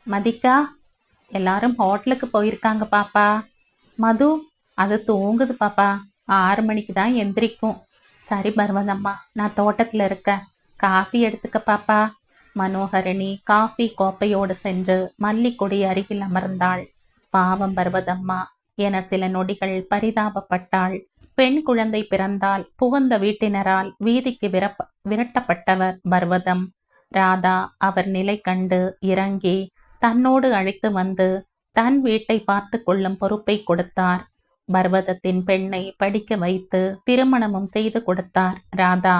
மதிக்கா, எல்லாரும் ஹோட்டலுக்கு போயிருக்காங்க பாப்பா. மது, அது தூங்குது பாப்பா. 6 மணிக்கு தான் எந்திரிக்கும். சரி பர்வதம்மா, நான் தோட்டத்தில் இருக்க. காஃபி எடுத்துக்க பாப்பா. மனோகரணி காஃபி கோப்பையோடு சென்று மல்லிக்கொடி அருகில் அமர்ந்தாள். பாவம் பர்வதம்மா என சில நொடிகள் பரிதாபப்பட்டாள். பெண் குழந்தை பிறந்தால் புகுந்த வீட்டினரால் வீதிக்கு விரட்டப்பட்டவர் பர்வதம். ராதா அவர் நிலை கண்டு இறங்கி தன்னோடு அழைத்து வந்து தன் வீட்டை பார்த்து கொள்ளும் பொறுப்பை கொடுத்தார். பர்வதத்தின் பெண்ணை படிக்க வைத்து திருமணமும் செய்து கொடுத்தார் ராதா.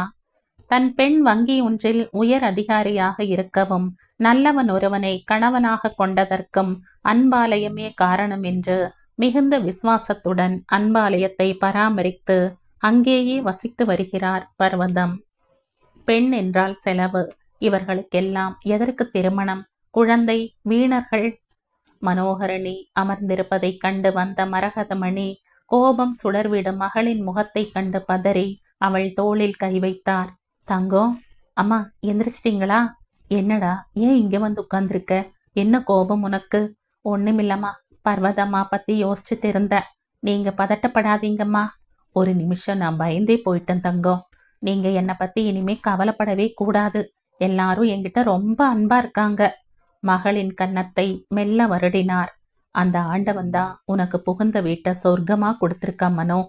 தன் பெண் வங்கி ஒன்றில் உயர் அதிகாரியாக இருக்கவும் நல்லவன் ஒருவனை கணவனாக கொண்டதற்கும் அன்பாலயமே காரணம் என்று மிகுந்த விசுவாசத்துடன் அன்பாலயத்தை பராமரித்து அங்கேயே வசித்து வருகிறார் பர்வதம். பெண் என்றால் செலவு. இவர்களுக்கெல்லாம் எதற்கு திருமணம், குழந்தை, வீணர்கள்? மனோகரணி அமர்ந்திருப்பதைக் கண்டு வந்த மரகதமணி கோபம் சுடர்விடும் மகளின் முகத்தை கண்டு பதறி அவள் தோளில் கை வைத்தார். தங்கம், அம்மா எந்திரிச்சிட்டிங்களா? என்னடா, ஏன் இங்க வந்து உட்கார்ந்துருக்க? என்ன கோபம் உனக்கு? ஒண்ணுமில்லம்மா, பர்வதம்மா பத்தி யோசிச்சுட்டு இருந்தேன். நீங்க பதட்டப்படாதீங்கம்மா. ஒரு நிமிஷம் நான் பயந்தே போயிட்டேன் தங்கம். நீங்க என்னை பத்தி இனிமே கவலைப்படவே கூடாது. எல்லாரும் என்கிட்ட ரொம்ப அன்பா இருக்காங்க. மகளின் கன்னத்தை மெல்ல வருடினார். அந்த ஆண்டவன் தான் உனக்கு புகுந்த வீட்டை சொர்க்கமா கொடுத்திருக்கா மனோ.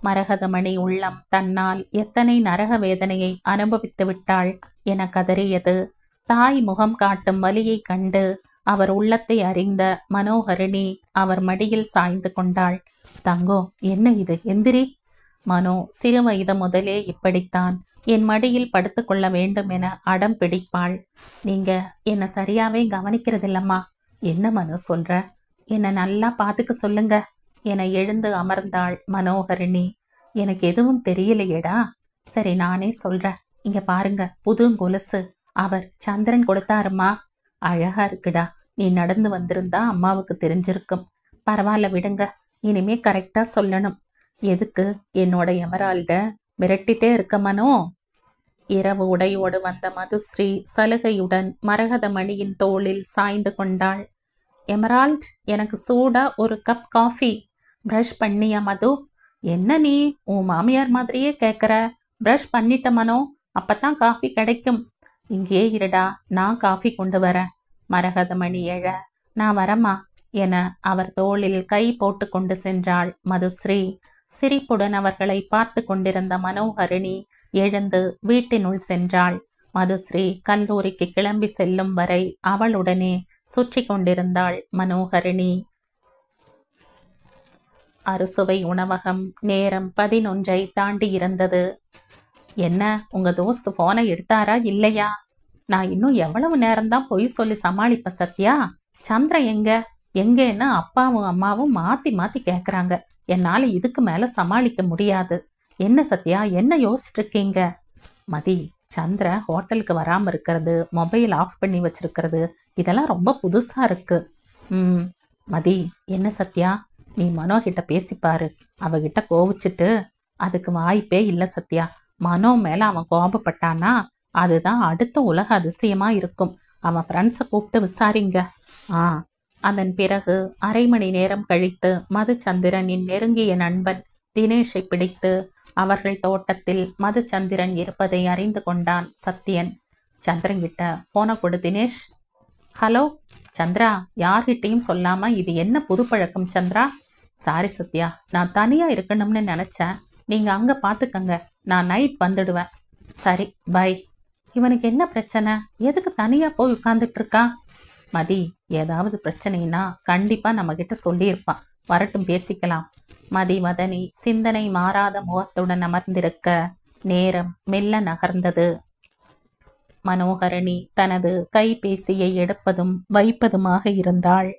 மரகதமணி உள்ளம் தன்னால் எத்தனை நரக வேதனையை அனுபவித்து விட்டாள் என கதறியது. தாய் முகம் காட்டும் வலியை கண்டு அவர் உள்ளத்தை அறிந்த மனோகரிணி அவர் மடியில் சாய்ந்து கொண்டாள். தங்கோ, என்ன இது? எந்திரி. மனோ சிறு வயது முதலே இப்படித்தான். என் மடியில் படுத்து கொள்ள வேண்டும் என அடம் பிடிப்பாள். நீங்க என்ன சரியாவே கவனிக்கிறதில்லம்மா. என்ன மனோ சொல்ற? என்னை நல்லா பாத்துக்க சொல்லுங்க என எழுந்து அமர்ந்தாள் மனோகரிணி. எனக்கு எதுவும் தெரியலையேடா. சரி, நானே சொல்றேன். இங்க பாருங்க, புது கொலுசு அவர் சந்திரன் கொடுத்தாருமா. அழகா இருக்குடா. நீ நடந்து வந்திருந்தா அம்மாவுக்கு தெரிஞ்சிருக்கும். பரவாயில்ல, விடுங்க. இனிமே கரெக்டா சொல்லணும். எதுக்கு என்னோட எமரால்ட மிரட்டிட்டே இருக்க மனோ? இரவு உடையோடு வந்த மதுஸ்ரீ சலுகையுடன் மரகத மணியின் தோளில் சாய்ந்து கொண்டாள். எமரால்ட், எனக்கு சூடா ஒரு கப் காஃபி. பிரஷ் பண்ணியா மது? என்ன நீ உன் மாமியார் மாதிரியே கேட்குற? பிரஷ் பண்ணிட்ட மனோ, அப்பதான் காஃபி கிடைக்கும். இங்கே இருடா, நான் காஃபி கொண்டு வரேன். மரகதமணி எழ, நான் வரமா என அவர் தோளில் கை போட்டு கொண்டு சென்றாள் மதுஸ்ரீ. சிரிப்புடன் அவர்களை பார்த்து கொண்டிருந்த மனோகரிணி எழுந்து வீட்டினுள் சென்றாள். மதுஸ்ரீ கல்லூரிக்கு கிளம்பி செல்லும் வரை அவளுடனே சுற்றி கொண்டிருந்தாள் மனோகரிணி. அறுசுவை உணவகம். நேரம் 11 தாண்டி இருந்தது. என்ன, உங்க தோஸ்து போனை எடுத்தாரா இல்லையா? நான் இன்னும் எவ்வளவு நேரம்தான் பொய் சொல்லி சமாளிப்ப சத்யா? சந்திரன் எங்க எங்கன்னு அப்பாவும் அம்மாவும் மாத்தி மாத்தி கேக்குறாங்க. என்னால இதுக்கு மேல சமாளிக்க முடியாது. என்ன சத்யா, என்ன யோசிச்சுட்டு இருக்கீங்க? மதி, சந்திர ஹோட்டலுக்கு வராம இருக்கிறது, மொபைல் ஆஃப் பண்ணி வச்சிருக்கிறது, இதெல்லாம் ரொம்ப புதுசா இருக்கு. மதி, என்ன சத்யா? நீ மனோ கிட்ட பேசிப்பாரு. அவகிட்ட கோவிச்சுட்டு அதுக்கு வாய்ப்பே இல்லை சத்யா. மனோ மேல அவன் கோபப்பட்டானா அதுதான் அடுத்த உலக அதிசயமா இருக்கும். அவன் ஃப்ரெண்ட்ஸை கூப்பிட்டு விசாரிங்க. அதன் பிறகு அரை மணி நேரம் கழித்து மதுச்சந்திரனின் நெருங்கிய நண்பன் தினேஷை பிடித்து அவர்கள் தோட்டத்தில் மதுச்சந்திரன் இருப்பதை அறிந்து கொண்டான் சத்யன். சந்திரன் கிட்ட போன கொடு தினேஷ். ஹலோ சந்திரா, யார்கிட்டையும் சொல்லாம இது என்ன புது பழக்கம் சந்திரா? சாரி சத்யா, நான் தனியா இருக்கணும்னு நினைச்சேன். நீங்க அங்க பாத்துக்கங்க, நான் நைட் வந்துடுவேன். சரி, பை. இவனுக்கு என்ன பிரச்சனை? எதுக்கு தனியா போய் உட்கார்ந்துட்டு இருக்கான்? மதி, ஏதாவது பிரச்சனைனா கண்டிப்பா நம்ம கிட்ட சொல்லியிருப்பான். வரட்டும், பேசிக்கலாம். மதிவதனி சிந்தனை மாறாத முகத்துடன் அமர்ந்திருக்க நேரம் மெல்ல நகர்ந்தது. மனோகரணி தனது கைபேசியை எடுப்பதும் வைப்பதுமாக இருந்தாள்.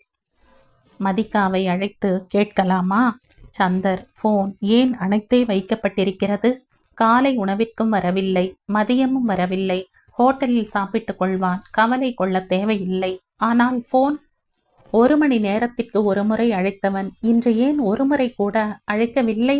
மதிக்காவை அழைத்து கேட்கலாமா? சந்தர் போன் ஏன் அணைத்தே வைக்கப்பட்டிருக்கிறது? காலை உணவிற்கும் வரவில்லை, மதியமும் வரவில்லை. ஹோட்டலில் சாப்பிட்டுக் கொள்வான், கவலை கொள்ள தேவையில்லை. ஆனால் போன் 1 மணி நேரத்திற்கு ஒரு முறை அழைத்தவன் இன்று ஏன் ஒரு முறை கூட அழைக்கவில்லை?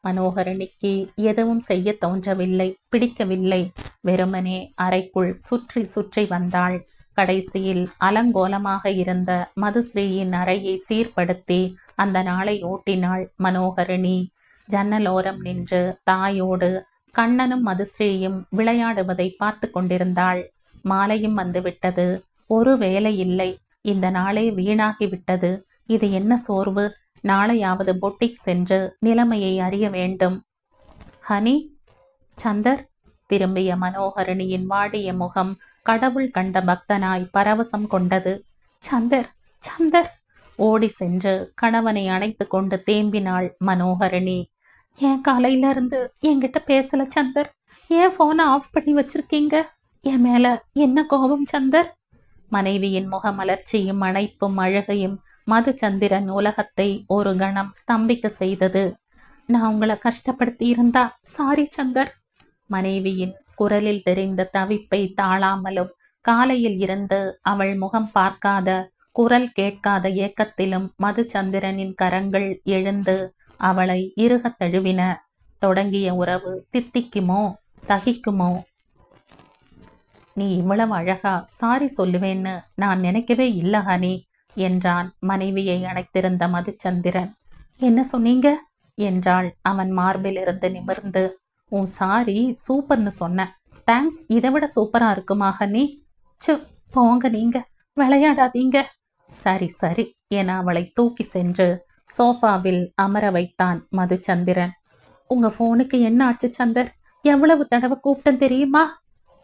மனோகரணிக்கு எதுவும் செய்ய தோன்றவில்லை, பிடிக்கவில்லை. வெறுமனே அறைக்குள் சுற்றி சுற்றி வந்தாள். கடைசியில் அலங்கோலமாக இருந்த மதுஸ்ரீயின் அறையை சீர்படுத்தி அந்த நாளை ஓட்டினாள் மனோகரணி. ஜன்னலோரம் நின்று தாயோடு கண்ணனும் மதுஸ்ரீயும் விளையாடுவதை பார்த்து கொண்டிருந்தாள். மாலையும் வந்துவிட்டது. ஒரு வேலை இல்லை. இந்த நாளே வீணாகிவிட்டது. இது என்ன சோர்வு? நாளையாவது பொட்டிக் சென்று நிலைமையை அறிய வேண்டும். ஹனி. சந்தர். திரும்பிய மனோகரணியின் வாடிய முகம் கடவுள் கண்ட பக்தனாய் பரவசம் கொண்டது. சந்தர், சந்தர். ஓடி சென்று கணவனை அணைத்து கொண்டு தேம்பினாள் மனோகரணி. ஏன் காலையில இருந்து என்கிட்ட பேசல சந்தர்? ஏன் போனை ஆஃப் பண்ணி வச்சிருக்கீங்க? என் மேல என்ன கோபம் சந்தர்? மனைவியின் முகமலர்ச்சியும் அணைப்பும் அழகையும் மதுச்சந்திரன் உலகத்தை ஒரு கணம் ஸ்தம்பிக்க செய்தது. நான் உங்களை கஷ்டப்படுத்தி இருந்தா சாரி சந்தர். மனைவியின் குரலில் தெரிந்த தவிப்பை தாழாமலும் காலையில் இருந்து அவள் முகம் பார்க்காத குரல் கேட்காத ஏக்கத்திலும் மதுச்சந்திரனின் கரங்கள் எழுந்து அவளை இறுகத் தழுவின. தொடங்கிய உறவு தித்திக்குமோ தகிக்குமோ? நீ இவ்வளவு அழகா சாரி சொல்லுவேன்னு நான் நினைக்கவே இல்லை ஹனி என்றான் மனைவியை அணைத்திருந்த மதுச்சந்திரன். என்ன சொன்னீங்க என்றாள் அவன் மார்பில் இருந்து நிமிர்ந்து. உன் சாரி சூப்பர்னு சொன்ன. தேங்க்ஸ் இதை விட சூப்பரா இருக்குமா ஹனி? சு போங்க, நீங்க விளையாடாதீங்க. சரி சரி என அவளை தூக்கி சென்று சோஃபாவில் அமர வைத்தான் மதுச்சந்திரன். உங்க போனுக்கு என்ன ஆச்சு சந்தர்? எவ்வளவு தடவை கூப்பிட்டேன் தெரியுமா?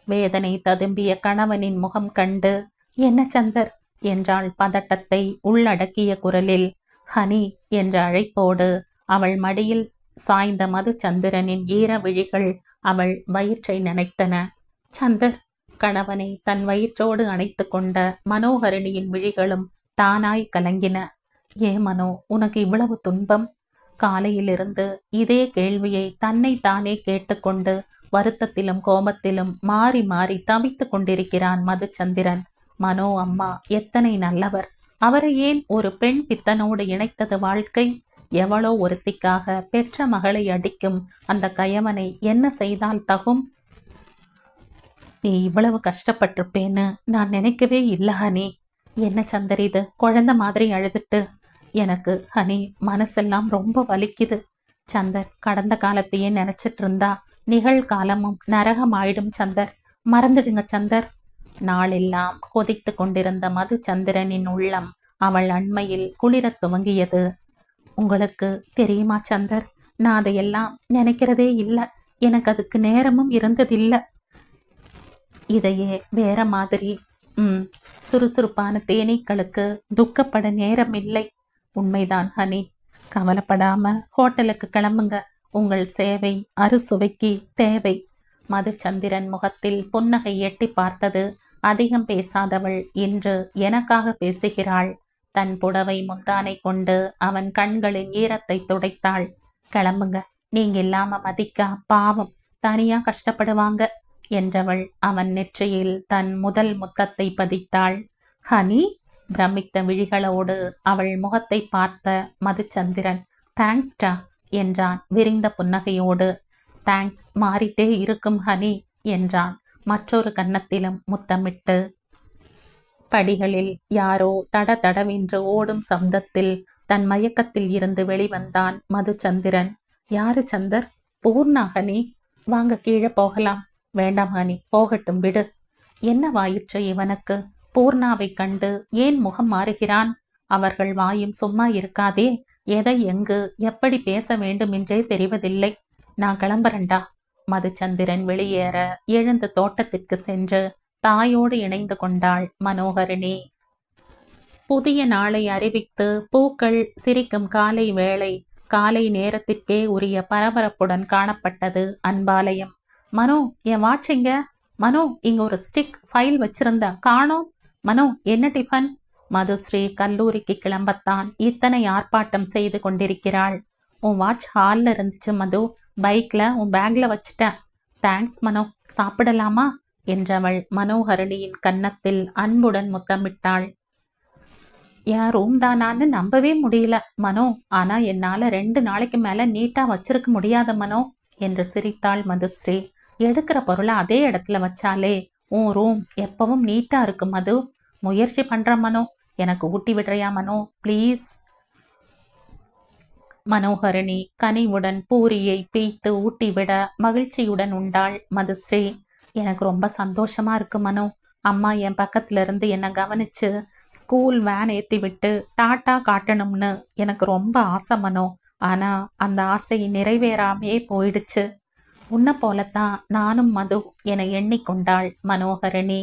வேதனை ததும்பிய கணவனின் முகம் கண்டு என்ன சந்தர் என்றாள் பதட்டத்தை உள்ளடக்கிய குரலில். ஹனி என்ற அழைப்போடு அவள் மடியில் சாய்ந்த மதுச்சந்திரனின் ஈர விழிகள் அவள் வயிற்றை நனைத்தன. சந்தர் கணவனை தன் வயிற்றோடு அணைத்து கொண்ட மனோகரணியின் விழிகளும் தானாய் கலங்கின. ஏ மனோ, உனக்கு இவ்வளவு துன்பம்? காலையிலிருந்து இதே கேள்வியை தன்னை தானே கேட்டுக்கொண்டு வருத்தத்திலும் கோபத்திலும் மாறி மாறி தவித்து கொண்டிருக்கிறான் மதுச்சந்திரன். மனோ அம்மா எத்தனை நல்லவர்! அவரை ஏன் ஒரு பெண் பித்தனோடு இணைத்தது வாழ்க்கை? எவளோ ஒருத்திக்காக பெற்ற மகளை அடிக்கும் அந்த கயவனை என்ன செய்தால் தகும்? நீ இவ்வளவு கஷ்டப்பட்டிருப்பேன்னு நான் நினைக்கவே இல்லை ஹனி. என்ன சந்தர் இது, குழந்தை மாதிரி அழுதுட்டு? எனக்கு ஹனி மனசெல்லாம் ரொம்ப வலிக்குது. சந்தர், கடந்த காலத்தையே நினைச்சிட்டு இருந்தா நிகழ்காலமும் நரகம் ஆயிடும் சந்தர். மறந்துடுங்க சந்தர். நாளெல்லாம் கொதித்து கொண்டிருந்த மதுச்சந்திரனின் உள்ளம் அவள் அண்மையில் குளிரத் துவங்கியது. உங்களுக்கு தெரியுமா சந்தர், நான் அதையெல்லாம் நினைக்கிறதே இல்லை. எனக்கு அதுக்கு நேரமும் இருந்ததில்லை. இதையே வேற மாதிரி சுறுசுறுப்பான தேனீக்களுக்கு துக்கப்பட நேரம் இல்லை. உண்மைதான் ஹனி. கவலைப்படாம ஹோட்டலுக்கு கிளம்புங்க. உங்கள் சேவை அறுசுவைக்கு தேவை. மதுச்சந்திரன் முகத்தில் புன்னகை எட்டி பார்த்தது. அதிகம் பேசாதவள் இன்று எனக்காக பேசுகிறாள். தன் புடவை முந்தானை கொண்டு அவன் கண்களின் ஈரத்தை துடைத்தாள். கிளம்புங்க, நீங்க இல்லாம மதிக்கா பாவம் தனியா கஷ்டப்படுவாங்க என்றவள் அவன் நெற்றியில் தன் முதல் முத்தத்தை பதித்தாள். ஹனி பிரமித்த விழிகளோடு அவள் முகத்தை பார்த்த மதுச்சந்திரன் தேங்க்ஸ்டா என்றான் விரிந்த புன்னகையோடு. தேங்க்ஸ் மாறிட்டே இருக்கும் ஹனி என்றான் மற்றொரு கன்னத்திலும் முத்தமிட்டு. படிகளில் யாரோ தட தடவென்று ஓடும் சப்தத்தில் தன் மயக்கத்தில் இருந்து வெளிவந்தான் மதுச்சந்திரன். யாரு சந்தர்? பூர்ணா ஹனி. வாங்க கீழே போகலாம். வேண்டாம் ஹனி, போகட்டும் விடு. என்ன வாயிற்று இவனுக்கு? பூர்ணாவை கண்டு ஏன் முகம் மாறுகிறான்? அவர்கள் வாயும் சும்மா இருக்காதே. எதை எங்கு எப்படி பேச வேண்டும் என்றே தெரிவதில்லை. நான் கிளம்புறேன்டா. மதுச்சந்திரன் வெளியேற எழுந்து தோட்டத்திற்கு சென்று தாயோடு இணைந்து கொண்டாள் மனோகரிணி. புதிய நாளை அறிவித்து பூக்கள் சிரிக்கும் காலை வேளை. காலை நேரத்திற்கே உரிய பரபரப்புடன் காணப்பட்டது அன்பாலயம். மனோ, என் வாட்சிங்க. மனோ, இங்க ஒரு ஸ்டிக் ஃபைல் வச்சிருந்த காணோம். மனோ, என்ன டிஃபன்? மதுஸ்ரீ கல்லூரிக்கு கிளம்பத்தான் இத்தனை ஆர்ப்பாட்டம் செய்து கொண்டிருக்கிறாள். உன் வாட்ச் ஹாலில் இருந்துச்சு மது. பைக்ல உன் பேக்ல வச்சிட்டேன். தேங்க்ஸ் மனோ, சாப்பிடலாமா என்றவள் மனோகரணியின் கன்னத்தில் அன்புடன் முத்தமிட்டாள். என் ரூம் தானான்னு நம்பவே முடியல மனோ. ஆனா என்னால 2 நாளைக்கு மேல நீட்டா வச்சிருக்க முடியாத மனோ என்று சிரித்தாள் மதுஸ்ரீ. எடுக்கிற பொருளை அதே இடத்துல வச்சாலே உன் ரூம் எப்பவும் நீட்டா இருக்கு மது. முயற்சி பண்ற மனோ. எனக்கு ஊட்டி விடுறியா மனோ ப்ளீஸ்? மனோகரணி கனிவுடன் பூரியை பீய்த்து ஊட்டிவிட மகிழ்ச்சியுடன் உண்டாள் மதுஸ்ரீ. எனக்கு ரொம்ப சந்தோஷமா இருக்கு மனோ. அம்மா என் பக்கத்துல இருந்து என்னை கவனிச்சு ஸ்கூல் வேன் ஏற்றி விட்டு டாட்டா காட்டணும்னு எனக்கு ரொம்ப ஆசை மனோ. ஆனா அந்த ஆசை நிறைவேறாமே போயிடுச்சு. உன்னை போலத்தான் நானும் மது என எண்ணிக்கொண்டாள் மனோகரணி.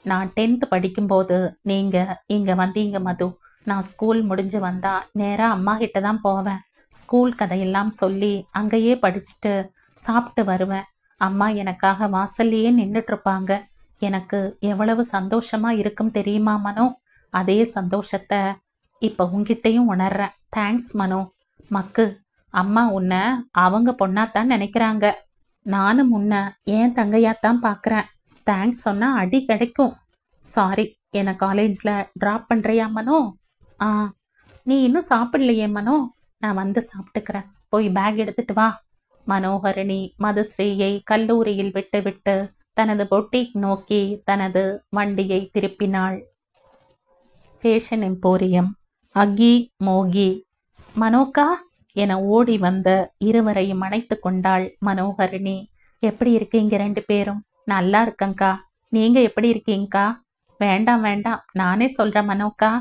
நான் 10th படிக்கும்போது நீங்க இங்க வந்தீங்க மது. நான் ஸ்கூல் முடிஞ்சு வந்தா நேரா அம்மா கிட்ட தான் போவேன். ஸ்கூல் கதையெல்லாம் சொல்லி அங்கேயே படிச்சுட்டு சாப்பிட்டு வருவேன். அம்மா எனக்காக வாசல்லையே நின்றுட்டு இருப்பாங்க. எனக்கு எவ்வளவு சந்தோஷமா இருக்கும் தெரியுமா மனோ? அதே சந்தோஷத்தை இப்ப உங்ககிட்டையும் உணர்றேன். தேங்க்ஸ் மனோ. மக்கு, அம்மா உன்னை அவங்க பொண்ணாத்தான் நினைக்கிறாங்க. நானும் உன்னை ஏன் தங்கையாத்தான் பார்க்குறேன். தேங்க்ஸ் சொன்னா அடி கிடைக்கும். சாரி, என்னை காலேஜில் ட்ராப் பண்ணுறியா மனோ? நீ இன்னும் சாப்பிடலையே மனோ. நான் வந்து சாப்பிட்டுக்கிறேன். போய் பேக் எடுத்துட்டு வா. மனோகரணி மதுஸ்ரீயை கல்லூரியில் விட்டு விட்டு தனது பொட்டிக் நோக்கி தனது வண்டியை திருப்பினாள். Fashion emporium. அகி, மோகி, மனோக்கா என ஓடி வந்த இருவரையும் அணைத்து கொண்டாள் மனோகரிணி. எப்படி இருக்கீங்க 2 பேரும்? நல்லா இருக்கங்கா. நீங்க எப்படி இருக்கீங்கக்கா? வேண்டாம் வேண்டாம், நானே சொல்றேன் மனோக்கா.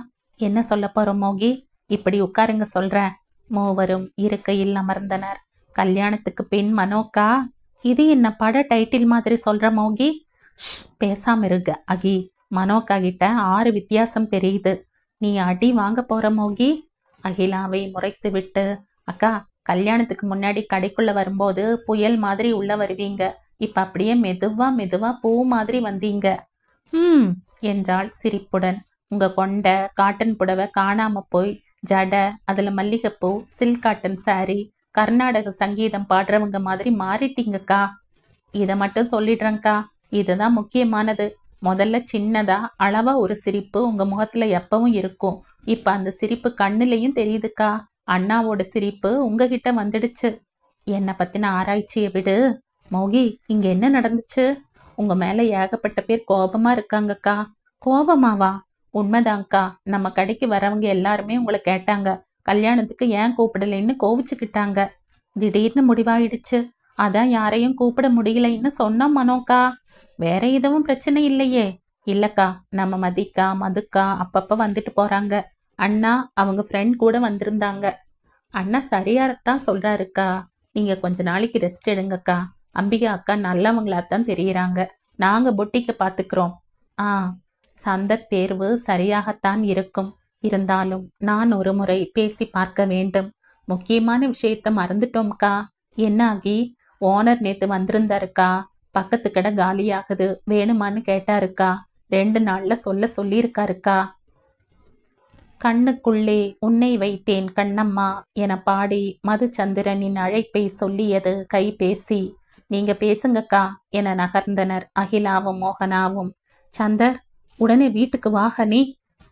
என்ன சொல்ல போறோம் மோகி? இப்படி உட்காருங்க சொல்றேன். மூவரும் இருக்கையில் அமர்ந்தனர். கல்யாணத்துக்கு பின் மனோக்கா. இது என்ன பட டைட்டில் மாதிரி சொல்ற மோகி? பேசாம இருக்க அகி. மனோக்கா கிட்ட 6 வித்தியாசம் தெரியுது. நீ அடி வாங்க போற மோகி. அகிலாவை முறைத்து விட்டு, அக்கா, கல்யாணத்துக்கு முன்னாடி கடைக்குள்ள வரும்போது புயல் மாதிரி உள்ள வருவீங்க. இப்ப அப்படியே மெதுவா மெதுவா பூ மாதிரி வந்தீங்க. என்றாள் சிரிப்புடன். உங்க கொண்ட காட்டன் புடவை காணாம போய் ஜடை, அதுல மல்லிகைப்பூ, சில்க் காட்டன் சாரி, கர்நாடக சங்கீதம் பாடுறவங்க மாதிரி மாறிட்டீங்கக்கா. இதை மட்டும் சொல்லிடுறேங்க்கா, இதுதான் முக்கியமானது. முதல்ல சின்னதா அளவா ஒரு சிரிப்பு உங்க முகத்துல எப்பவும் இருக்கும். இப்ப அந்த சிரிப்பு கண்ணுலயும் தெரியுதுக்கா. அண்ணாவோட சிரிப்பு உங்ககிட்ட வந்துடுச்சு. என்னை பத்தின ஆராய்ச்சியை விடு மோகி. இங்க என்ன நடந்துச்சு? உங்க மேல ஏகப்பட்ட பேர் கோபமா இருக்காங்கக்கா. கோபமாவா? உண்மைதான்க்கா. நம்ம கடைக்கு வரவங்க எல்லாருமே உங்களை கேட்டாங்க, கல்யாணத்துக்கு ஏன் கூப்பிடலைன்னு கோவிச்சுக்கிட்டாங்க. திடீர்னு முடிவாயிடுச்சு. அதான் யாரையும் கூப்பிட முடியலைன்னு சொன்னோம் மனோக்கா. வேற எதுவும் பிரச்சனை இல்லையே? இல்லக்கா, நம்ம மதிக்கா மதுக்கா அப்பப்ப வந்துட்டு போறாங்க. அண்ணா அவங்க ஃப்ரெண்ட் கூட வந்திருந்தாங்க. அண்ணா சரியாத்தான் சொல்றாருக்கா. நீங்க கொஞ்ச நாளைக்கு ரெஸ்ட் எடுங்கக்கா. அம்பிகா அக்கா நல்லவங்களாத்தான் தெரியுறாங்க. நாங்க பொட்டிக்க பாத்துக்கிறோம். சந்த தேர்வு சரியாகத்தான் இருக்கும். இருந்தாலும் நான் ஒரு முறை பேசி பார்க்க வேண்டும். முக்கியமான விஷயத்த மறந்துட்டோம்க்கா. என்ன ஆகி? ஓனர் நேத்து வந்திருந்தாருக்கா. பக்கத்து கடை காலியாகுது, வேணுமான்னு கேட்டாருக்கா. 2 நாள்ல சொல்லியிருக்காருக்கா. கண்ணுக்குள்ளே உன்னை வைத்தேன் கண்ணம்மா என பாடி மதுச்சந்திரனின் அழைப்பை சொல்லியது கைபேசி. நீங்க பேசுங்கக்கா என நகர்ந்தனர் அகிலாவும் மோகனாவும். சந்தர், உடனே வீட்டுக்கு வாகனி.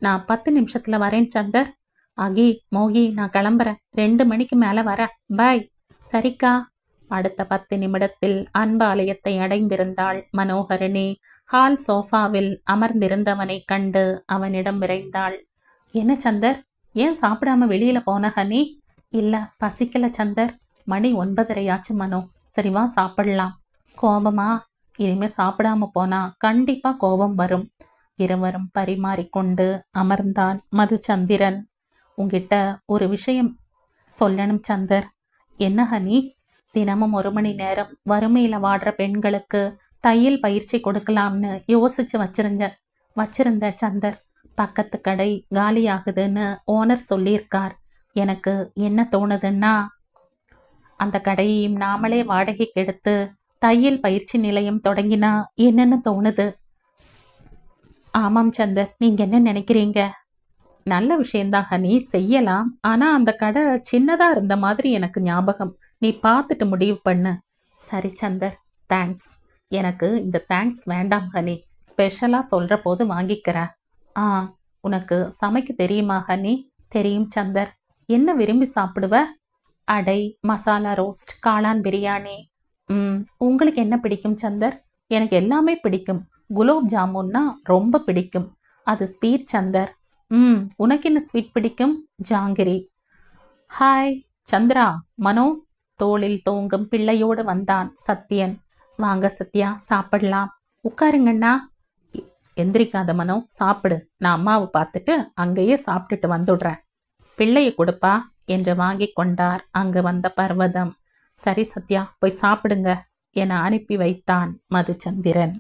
நான் 10 நிமிஷத்துல வரேன் சந்தர். அகி, மோகி, நான் கிளம்புறேன். 2 மணிக்கு மேல வரேன். பாய். சரிக்கா. அடுத்த 10 நிமிடத்தில் அன்பாலயத்தை அடைந்திருந்தாள் மனோகரிணி. ஹால் சோஃபாவில் அமர்ந்திருந்தவனை கண்டு அவனிடம் விரைந்தாள். என்ன சந்தர், ஏன் சாப்பிடாம வெளியில போன ஹனி? இல்ல, பசிக்கல சந்தர். மணி 9:30 மனோ. சரிவா சாப்பிடலாம். கோபமா? இனிமே சாப்பிடாம போனா கண்டிப்பா கோபம் வரும். இருவரும் பரிமாறிக்கொண்டு அமர்ந்தான் மதுச்சந்திரன். உங்கிட்ட ஒரு விஷயம் சொல்லணும் சந்தர். என்ன ஹனி? தினமும் 1 மணி நேரம் வறுமையில வாடுற பெண்களுக்கு தையல் பயிற்சி கொடுக்கலாம்னு யோசிச்சு வச்சிருந்த சந்தர். பக்கத்து கடை காலியாகுதுன்னு ஓனர் சொல்லியிருக்கார். எனக்கு என்ன தோணுதுன்னா, அந்த கடையையும் நாமளே வாடகைக்கு எடுத்து தையல் பயிற்சி நிலையம் தொடங்கினா என்னன்னு தோணுது. ஆமாம் சந்தர், நீங்க என்ன நினைக்கிறீங்க? நல்ல விஷயந்தான் ஹனி, செய்யலாம். ஆனா அந்த கடை சின்னதா இருந்த மாதிரி எனக்கு ஞாபகம். நீ பார்த்துட்டு முடிவு பண்ணு. சரி சந்தர், தேங்க்ஸ். எனக்கு இந்த தேங்க்ஸ் வேண்டாம் ஹனி. ஸ்பெஷலா சொல்ற போது வாங்கிக்கிறேன். உனக்கு சமைக்க தெரியுமா ஹனி? தெரியும் சந்தர். என்ன விரும்பி சாப்பிடுவ? அடை, மசாலா ரோஸ்ட், காளான் பிரியாணி. உங்களுக்கு என்ன பிடிக்கும் சந்தர்? எனக்கு எல்லாமே பிடிக்கும். குலோப் ஜாமுன்னா ரொம்ப பிடிக்கும். அது ஸ்வீட் சந்தர். உனக்கு என்ன ஸ்வீட் பிடிக்கும்? ஜாங்கிரி. ஹாய் சந்திரா. மனோ தோளில் தூங்கும் பிள்ளையோடு வந்தான் சத்யன். வாங்க சத்யா, சாப்பிடலாம். உட்காருங்கண்ணா. எந்திரிக்காத மனோ, சாப்பிடு. நான் அம்மாவை பார்த்துட்டு அங்கேயே சாப்பிட்டுட்டு வந்துடுறேன். பிள்ளையை கொடுப்பா என்று வாங்கி கொண்டார் அங்கு வந்த பர்வதம். சரி சத்யா, போய் சாப்பிடுங்க என அனுப்பி வைத்தான் மதுச்சந்திரன்.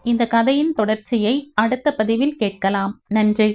இந்த கதையின் தொடர்ச்சியை அடுத்த பதிவில் கேட்கலாம். நன்றி.